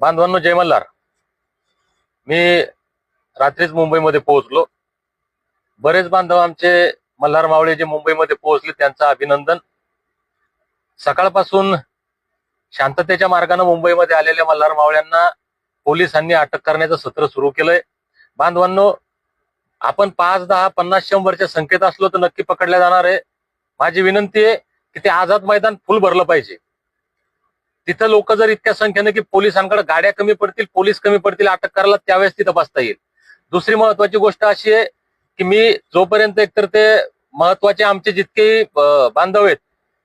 बांधवांनो, जय मल्हार. मी रात्रीच मुंबईमध्ये पोहोचलो. बरेच बांधव आमचे मल्हार मावळे जे मुंबईमध्ये पोहोचले त्यांचं अभिनंदन. सकाळपासून शांततेच्या मार्गाने मुंबईमध्ये आलेल्या मल्हार मावळ्यांना पोलिसांनी अटक करण्याचं सत्र सुरू केलंय. बांधवांनो, आपण 5, 10, 50, 100च्या संख्येत असलो तर नक्की पकडल्या जाणार आहे. माझी विनंती आहे की ते आझाद मैदान फुल भरलं पाहिजे. तिथं लोक जर इतक्या संख्येने की पोलिसांकडे गाड्या कमी पडतील, पोलीस कमी पडतील अटक करायला, त्यावेळेस तिथं बसता येईल. दुसरी महत्वाची गोष्ट अशी आहे की मी जोपर्यंत एकतर ते महत्वाचे आमचे जितके बांधव आहेत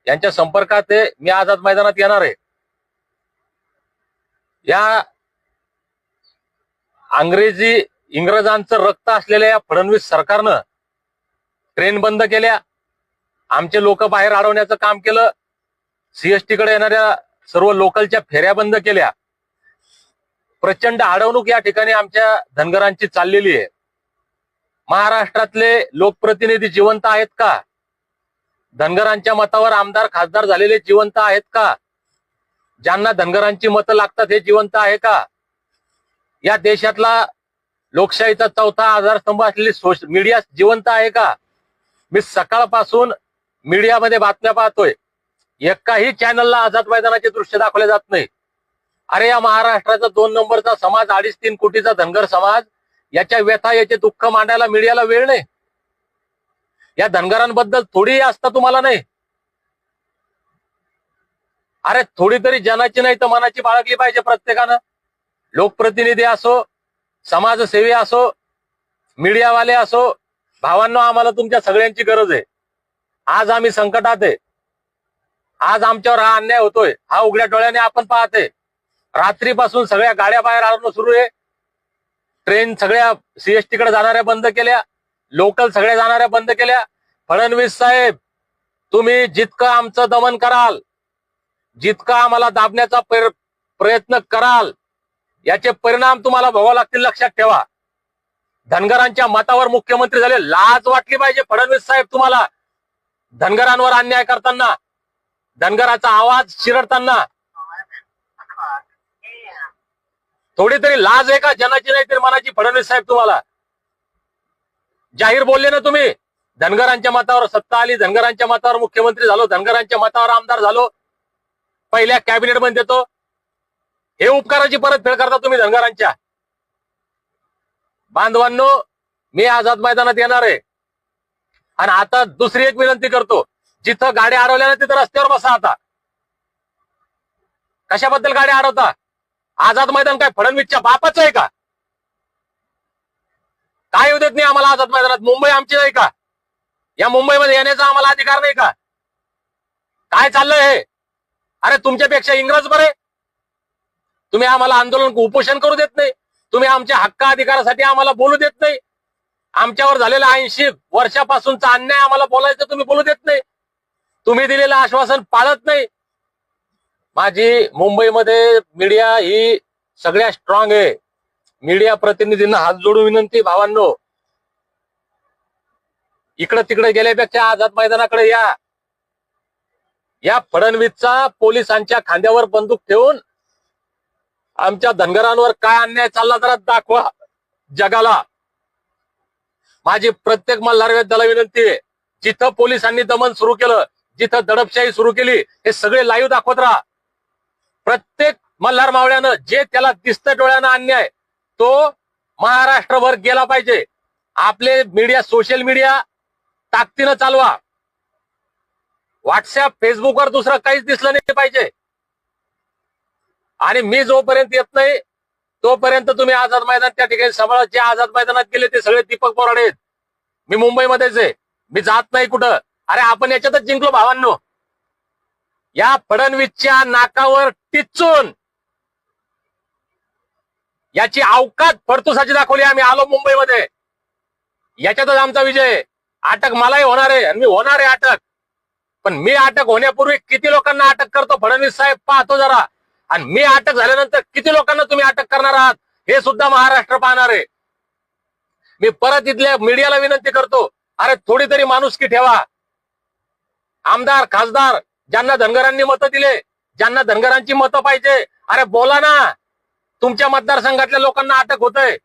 यांच्या संपर्कात आहे, मी आझाद मैदानात येणार आहे. या इंग्रजांचं रक्त असलेल्या या फडणवीस सरकारनं ट्रेन बंद केल्या, आमचे लोक बाहेर अडवण्याचं काम केलं, सीएसटी कडे येणाऱ्या सर्व लोकलच्या फेऱ्या बंद केल्या. प्रचंड अडवणूक या ठिकाणी आमच्या धनगरांची चाललेली आहे. महाराष्ट्रातले लोकप्रतिनिधी जिवंत आहेत का? धनगरांच्या मतावर आमदार खासदार झालेले जिवंत आहेत का? ज्यांना धनगरांची मतं लागतात हे जिवंत आहे का? या देशातला लोकशाहीचा चौथा आधारस्तंभ असलेली मीडिया जिवंत आहे का? मी सकाळपासून मीडियामध्ये बातम्या पाहतोय, एकाही चॅनलला आझाद मैदानाचे दृश्य दाखवले जात नाही. अरे, या महाराष्ट्राचा 2 नंबरचा समाज, 2.5-3 कोटीचा धनगर समाज, याच्या व्यथा, याचे दुःख मांडायला मीडियाला वेळ नाही. या धनगरांबद्दल थोडी आस्था तुम्हाला नाही? अरे, थोडी तरी जनाची नाही तर मनाची बाळगली पाहिजे प्रत्येकानं. लोकप्रतिनिधी असो, समाजसेवी असो, मीडियावाले असो, भावांनो, आम्हाला तुमच्या सगळ्यांची गरज आहे. आज आम्ही संकटात आहे. आज आमच्यावर हा अन्याय होतोय, हा उघड्या डोळ्याने आपण पाहते. रात्रीपासून सगळ्या गाड्या बाहेर आणणं सुरू आहे. ट्रेन सगळ्या सीएसटी कडे जाणाऱ्या बंद केल्या, लोकल सगळ्या जाणाऱ्या बंद केल्या. फडणवीस साहेब, तुम्ही जितकं आमचं दमन कराल, जितकं आम्हाला दाबण्याचा प्रयत्न कराल, याचे परिणाम तुम्हाला भोगावे लागतील, लक्षात ठेवा. धनगरांच्या मतावर मुख्यमंत्री झाले, लाज वाटली पाहिजे फडणवीस साहेब तुम्हाला. धनगरांवर अन्याय करताना, धनगराचा आवाज चिरडताना थोडी तरी लाज आहे का? जनाची नाही तरी मनाची फडणवीस साहेब तुम्हाला. जाहीर बोलले ना तुम्ही, धनगरांच्या मतावर सत्ता आली, धनगरांच्या मतावर मुख्यमंत्री झालो, धनगरांच्या मतावर आमदार झालो, पहिल्या कॅबिनेट मध्ये देतो. हे उपकाराची परतफेड करता तुम्ही धनगरांच्या. बांधवांनो, मी आझाद मैदानात येणार आहे. आणि आता दुसरी एक विनंती करतो, जिथं गाड्या अडवल्या ना तिथं रस्त्यावर बसा. आता कशाबद्दल गाड्या अडवता? आझाद मैदान काय फडणवीसच्या बापाचं आहे का? काय येऊ देत नाही आम्हाला आझाद मैदानात? मुंबई आमची नाही का? या मुंबईमध्ये येण्याचा आम्हाला अधिकार नाही का? काय चाललंय हे? अरे, तुमच्यापेक्षा इंग्रज बरे. तुम्ही आम्हाला आंदोलन, उपोषण करू देत नाही. तुम्ही आमच्या हक्क अधिकारासाठी आम्हाला बोलू देत नाही. आमच्यावर झालेला 80 वर्षापासूनचा अन्याय आम्हाला बोलायचं तुम्ही बोलू देत नाही. तुम्ही दिलेलं आश्वासन पाळत नाही. माझी मुंबईमध्ये मीडिया ही सगळ्यात स्ट्रॉंग आहे. मीडिया प्रतिनिधींना हात जोडून विनंती, भावांनो, इकडे तिकडे गेल्यापेक्षा आझाद मैदानाकडे या. या फडणवीसचा पोलिसांच्या खांद्यावर बंदूक ठेवून आमच्या धनगरांवर काय अन्याय चालला जरा दाखवा जगाला. माझी प्रत्येक मल्हार योद्ध्याला विनंती आहे, जिथं पोलिसांनी दमन सुरू केलं, जिथं दडपशाही सुरू केली, हे सगळे लाईव्ह दाखवत राहा. प्रत्येक मल्हार मावळ्यानं जे त्याला दिसतं डोळ्यानं अन्याय, तो महाराष्ट्रभर गेला पाहिजे. आपले मीडिया, सोशल मीडिया ताकदीनं चालवा. व्हॉट्सअप, फेसबुकवर दुसरं काहीच दिसलं नाही पाहिजे. आणि मी जोपर्यंत येत नाही तोपर्यंत तुम्ही आझाद मैदान त्या ठिकाणी सांभाळा. जे आझाद मैदानात गेले ते सगळे दीपक बोराडे आहेत. मी मुंबईमध्येच आहे, मी जात नाही कुठं. अरे, आपण याच्यातच जिंकलो भावांनो. या फडणवीसच्या नाकावर टिचून याची अवकात फडतुसाची दाखवली. आम्ही आलो मुंबईमध्ये, याच्यातच आमचा विजय. अटक मलाही होणार आहे आणि मी होणार आहे अटक. पण मी अटक होण्यापूर्वी किती लोकांना अटक करतो फडणवीस साहेब पाहतो जरा. आणि मी अटक झाल्यानंतर किती लोकांना तुम्ही अटक करणार आहात हे सुद्धा महाराष्ट्र पाहणार आहे. मी परत इथल्या मीडियाला विनंती करतो, अरे थोडी तरी माणुसकी ठेवा. आमदार खासदार ज्यांना धनगरांनी मतं दिले, ज्यांना धनगरांची मतं पाहिजे, अरे बोला ना. तुमच्या मतदारसंघातल्या लोकांना अटक होतंय.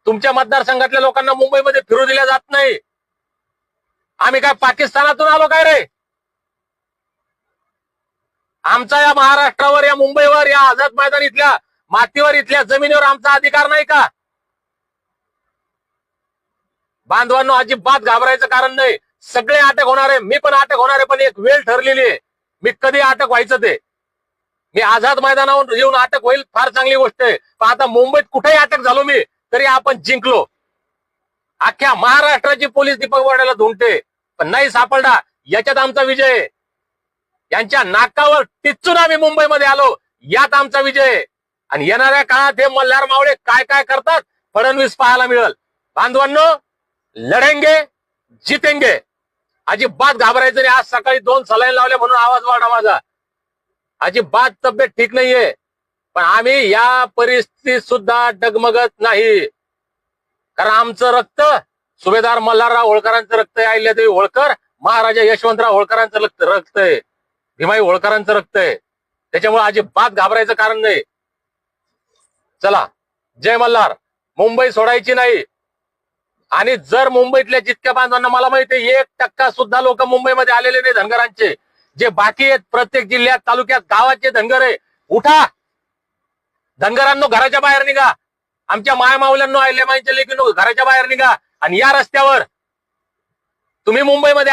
तुमच्या मतदारसंघातल्या लोकांना मुंबईमध्ये फिरू दिल्या जात नाही. आम्ही काय पाकिस्तानातून आलो काय रे? आमचा या महाराष्ट्रावर, या मुंबईवर, या आझाद मैदान इथल्या मातीवर, इथल्या जमिनीवर आमचा अधिकार नाही का? बांधवांनो, अजिबात घाबरायचं कारण नाही. सगळे अटक होणार आहे, मी पण अटक होणार आहे, पण एक वेळ ठरलेली आहे. मी कधी अटक व्हायचं ते, मी आझाद मैदानावर येऊन अटक होईल फार चांगली गोष्ट आहे. पण आता मुंबईत कुठेही अटक झालो मी तरी आपण जिंकलो. अख्ख्या महाराष्ट्राची पोलीस दीपक बोर्डाला धुंडते, पण नाही सापडला. याच्यात आमचा विजय आहे. यांच्या नाकावर टिच्चून आम्ही मुंबईमध्ये आलो, यात आमचा विजय आहे. आणि येणाऱ्या काळात हे मल्हार मावळे काय काय करतात फडणवीस पाहायला मिळेल. बांधवांनो, लढेंगे जितेंगे. अजिबात घाबरायचं नाही. आज सकाळी 2 सलाईन लावले म्हणून आवाज वाढा माझा. अजिबात तब्येत ठीक नाहीये, पण आम्ही या परिस्थितीत सुद्धा डगमगत नाही. कारण आमचं रक्त सुभेदार मल्हारराव होळकरांचं रक्त आहे, अहिल्यादेवी होळकर, महाराजा यशवंतराव होळकरांचं रक्त आहे, भीमाई होळकरांचं रक्त आहे. त्याच्यामुळे अजिबात घाबरायचं कारण नाही. चला, जय मल्हार. मुंबई सोडायची नाही. आणि जर मुंबईतल्या जितक्या बांधवांना, मला माहिती आहे 1% सुद्धा लोक मुंबईमध्ये आलेले नाही धनगरांचे, जे बाकी आहेत प्रत्येक जिल्ह्यात, तालुक्यात, गावाचे धनगर आहे, उठा धनगरांनो, घराच्या बाहेर निघा. आमच्या मायमाऊल्यांनो, अहिल्यामाईंच्या लेकींनो, घराच्या बाहेर निघा आणि या रस्त्यावर तुम्ही मुंबईमध्ये